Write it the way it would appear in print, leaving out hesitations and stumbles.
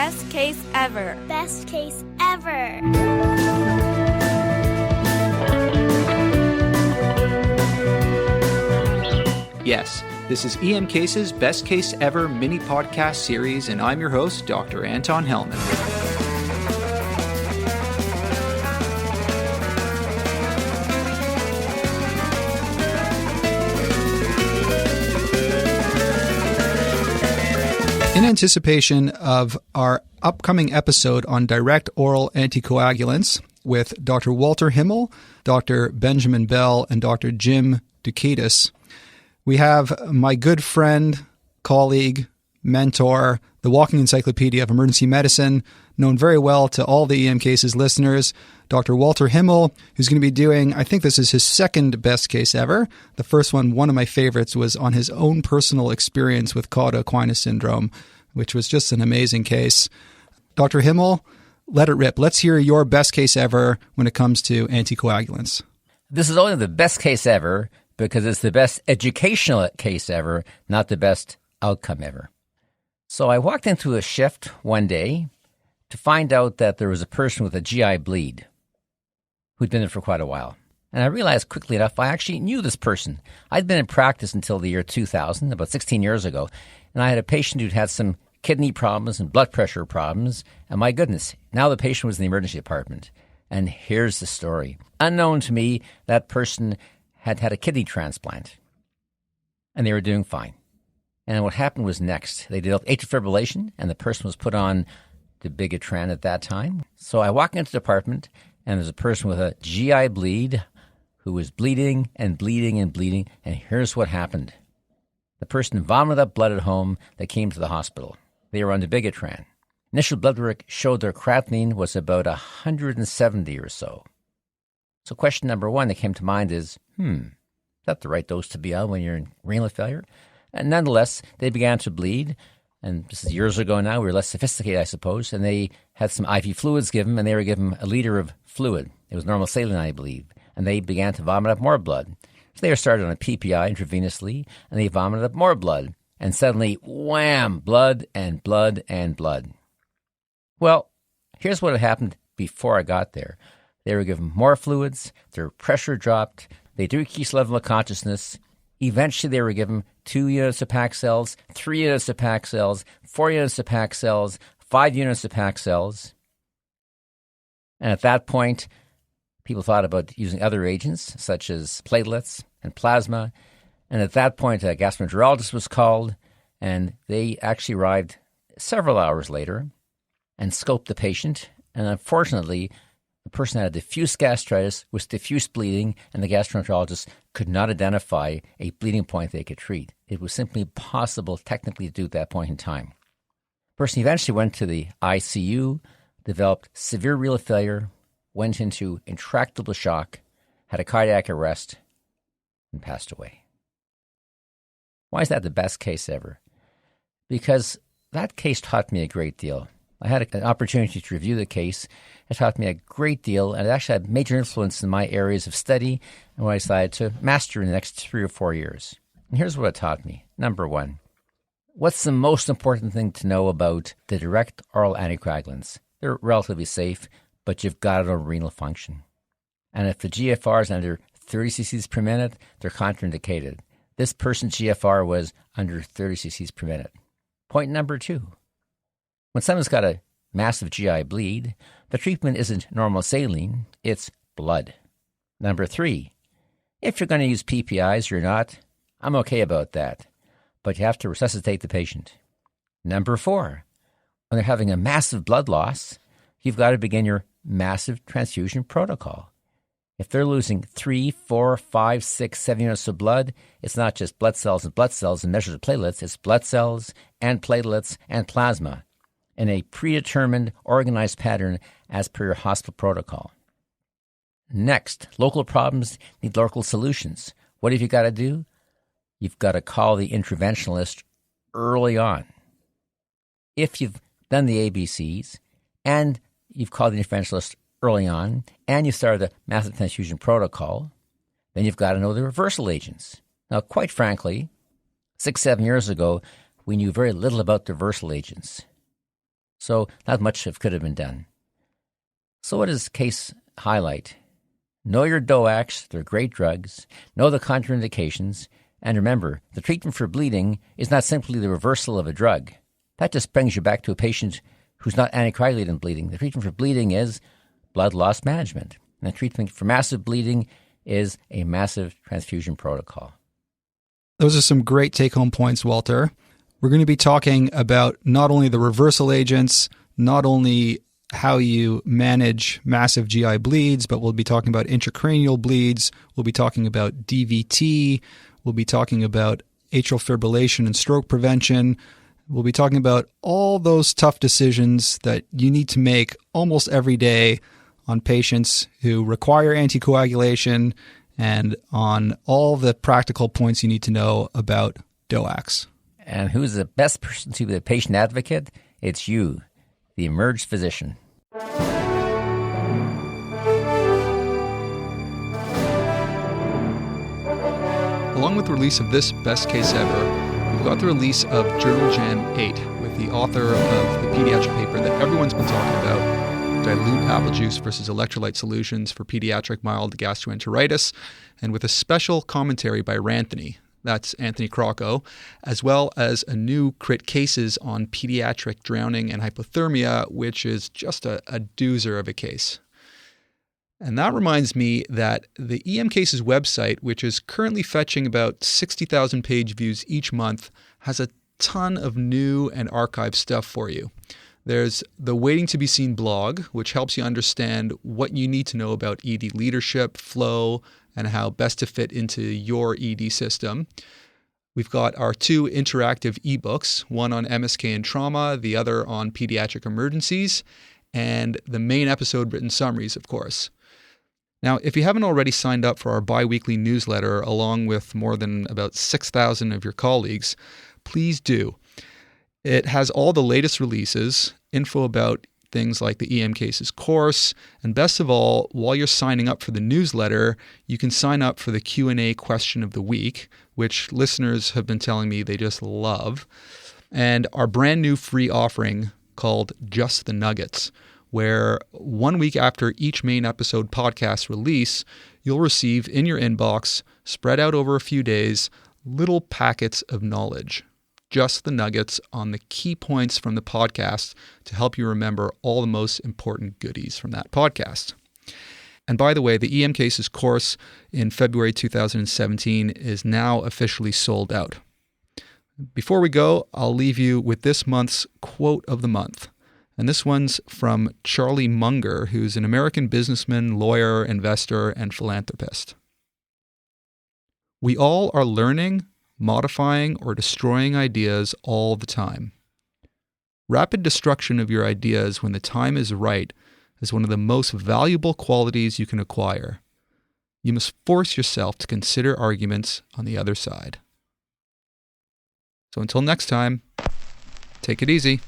Best case ever. Best case ever. Yes, this is EM Case's Best Case Ever mini podcast series, and I'm your host, Dr. Anton Hellman. In anticipation of our upcoming episode on direct oral anticoagulants with Dr. Walter Himmel, Dr. Benjamin Bell, and Dr. Jim Douketis, we have my good friend, colleague, mentor, the walking encyclopedia of emergency medicine, known very well to all the EM Cases listeners, Dr. Walter Himmel, who's going to be doing, I think this is his second best case ever. The first one of my favorites, was on his own personal experience with Cauda-Equina syndrome, which was just an amazing case. Dr. Himmel, let it rip. Let's hear your best case ever when it comes to anticoagulants. This is only the best case ever because it's the best educational case ever, not the best outcome ever. So I walked into a shift one day to find out that there was a person with a GI bleed who'd been there for quite a while. And I realized quickly enough, I actually knew this person. I'd been in practice until the year 2000, about 16 years ago, and I had a patient who'd had some kidney problems and blood pressure problems, and my goodness, now the patient was in the emergency department. And here's the story. Unknown to me, that person had had a kidney transplant, and they were doing fine. And what happened was next. They developed atrial fibrillation, and the person was put on Douketis at that time. So I walk into the department, and there's a person with a GI bleed who was bleeding and bleeding and bleeding, and here's what happened. The person vomited up blood at home. They came to the hospital. They were on Douketis. Initial blood work showed their creatinine was about 170 or so. So question number one that came to mind is, is that the right dose to be on when you're in renal failure? And nonetheless, they began to bleed. And this is years ago now. We were less sophisticated, I suppose. And they had some IV fluids given, and they were given a liter of fluid. It was normal saline, I believe. And they began to vomit up more blood. So they were started on a PPI intravenously, and they vomited up more blood. And suddenly, wham, blood and blood and blood. Well, here's what had happened before I got there. They were given more fluids, their pressure dropped, they decreased level of consciousness. Eventually, they were given 2 units of Paxils, 3 units of Paxils, 4 units of Paxils, 5 units of Paxils. And at that point, people thought about using other agents, such as platelets and plasma. And at that point, a gastroenterologist was called, and they actually arrived several hours later and scoped the patient. And unfortunately, the person had diffuse gastritis with diffuse bleeding, and the gastroenterologist could not identify a bleeding point they could treat. It was simply impossible technically to do at that point in time. The person eventually went to the ICU, developed severe renal failure, went into intractable shock, had a cardiac arrest, and passed away. Why is that the best case ever? Because that case taught me a great deal. I had an opportunity to review the case. It taught me a great deal, and it actually had major influence in my areas of study and what I decided to master in the next 3 or 4 years. And here's what it taught me. Number one, what's the most important thing to know about the direct oral anticoagulants? They're relatively safe, but you've got to know renal function. And if the GFR is under 30 cc's per minute, they're contraindicated. This person's GFR was under 30 cc's per minute. Point number two, when someone's got a massive GI bleed, the treatment isn't normal saline, it's blood. Number three, if you're going to use PPIs or not, I'm okay about that, but you have to resuscitate the patient. Number four, when they're having a massive blood loss, you've got to begin your massive transfusion protocol. If they're losing 3, 4, 5, 6, 7 units of blood, it's not just blood cells and measures of platelets, it's blood cells and platelets and plasma in a predetermined, organized pattern as per your hospital protocol. Next, local problems need local solutions. What have you got to do? You've got to call the interventionalist early on. If you've done the ABCs and you've called the interventionalist early on and you started a massive transfusion protocol, then you've got to know the reversal agents. Now, quite frankly, 6, 7 years ago, we knew very little about the reversal agents. So not much could have been done. So what does case highlight? Know your DOACs, they're great drugs. Know the contraindications. And remember, the treatment for bleeding is not simply the reversal of a drug. That just brings you back to a patient who's not anticoagulated bleeding. The treatment for bleeding is blood loss management. And the treatment for massive bleeding is a massive transfusion protocol. Those are some great take-home points, Walter. We're going to be talking about not only the reversal agents, not only how you manage massive GI bleeds, but we'll be talking about intracranial bleeds. We'll be talking about DVT. We'll be talking about atrial fibrillation and stroke prevention. We'll be talking about all those tough decisions that you need to make almost every day on patients who require anticoagulation and on all the practical points you need to know about DOACs. And who's the best person to be the patient advocate? It's you, the emerged physician. Along with the release of this Best Case Ever, we've got the release of Journal Jam 8 with the author of the pediatric paper that everyone's been talking about, Dilute Apple Juice versus Electrolyte Solutions for Pediatric Mild Gastroenteritis, and with a special commentary by Ranthony. That's Anthony Crocco, as well as a new crit cases on pediatric drowning and hypothermia, which is just a doozer of a case. And that reminds me that the EM Cases website, which is currently fetching about 60,000 page views each month, has a ton of new and archived stuff for you. There's the Waiting to be Seen blog, which helps you understand what you need to know about ED leadership, flow, and how best to fit into your ED system. We've got our 2 interactive ebooks, one on MSK and trauma, the other on pediatric emergencies, and the main episode written summaries, of course. Now, if you haven't already signed up for our bi-weekly newsletter, along with more than about 6,000 of your colleagues, please do. It has all the latest releases, info about things like the EM Cases course, and best of all, while you're signing up for the newsletter, you can sign up for the Q&A question of the week, which listeners have been telling me they just love, and our brand new free offering called Just the Nuggets, where 1 week after each main episode podcast release, you'll receive in your inbox, spread out over a few days, little packets of knowledge. Just the nuggets on the key points from the podcast to help you remember all the most important goodies from that podcast. And by the way, the EM Cases course in February 2017 is now officially sold out. Before we go, I'll leave you with this month's quote of the month. And this one's from Charlie Munger, who's an American businessman, lawyer, investor, and philanthropist. We all are learning, modifying, or destroying ideas all the time. Rapid destruction of your ideas when the time is right is one of the most valuable qualities you can acquire. You must force yourself to consider arguments on the other side. So until next time, take it easy.